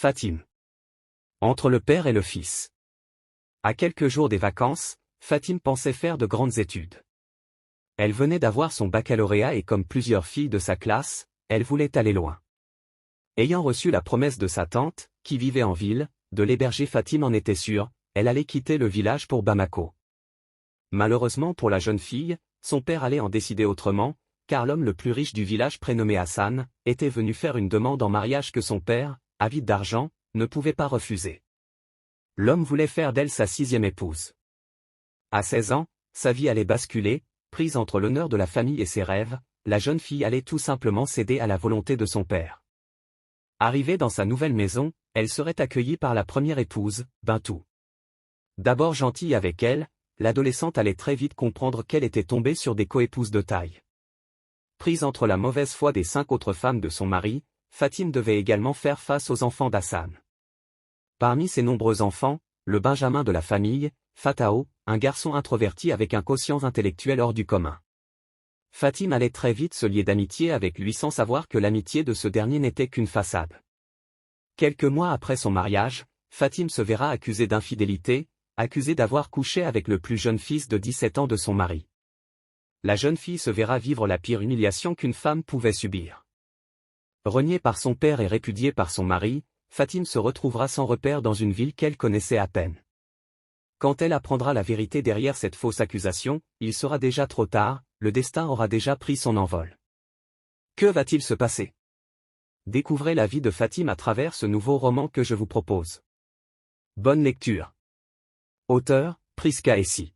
Fatim. Entre le père et le fils. À quelques jours des vacances, Fatim pensait faire de grandes études. Elle venait d'avoir son baccalauréat et comme plusieurs filles de sa classe, elle voulait aller loin. Ayant reçu la promesse de sa tante, qui vivait en ville, de l'héberger, Fatim en était sûre, elle allait quitter le village pour Bamako. Malheureusement pour la jeune fille, son père allait en décider autrement, car l'homme le plus riche du village prénommé Hassan, était venu faire une demande en mariage que son père, avide d'argent, ne pouvait pas refuser. L'homme voulait faire d'elle sa 6e épouse. À 16 ans, sa vie allait basculer, prise entre l'honneur de la famille et ses rêves, la jeune fille allait tout simplement céder à la volonté de son père. Arrivée dans sa nouvelle maison, elle serait accueillie par la première épouse, Bintou. D'abord gentille avec elle, l'adolescente allait très vite comprendre qu'elle était tombée sur des coépouses de taille. Prise entre la mauvaise foi des 5 autres femmes de son mari, Fatim devait également faire face aux enfants d'Hassan. Parmi ses nombreux enfants, le benjamin de la famille, Fatao, un garçon introverti avec un quotient intellectuel hors du commun. Fatim allait très vite se lier d'amitié avec lui sans savoir que l'amitié de ce dernier n'était qu'une façade. Quelques mois après son mariage, Fatim se verra accusée d'infidélité, accusée d'avoir couché avec le plus jeune fils de 17 ans de son mari. La jeune fille se verra vivre la pire humiliation qu'une femme pouvait subir. Reniée par son père et répudiée par son mari, Fatim se retrouvera sans repère dans une ville qu'elle connaissait à peine. Quand elle apprendra la vérité derrière cette fausse accusation, il sera déjà trop tard, le destin aura déjà pris son envol. Que va-t-il se passer? Découvrez la vie de Fatim à travers ce nouveau roman que je vous propose. Bonne lecture. Auteur, Priska Essi.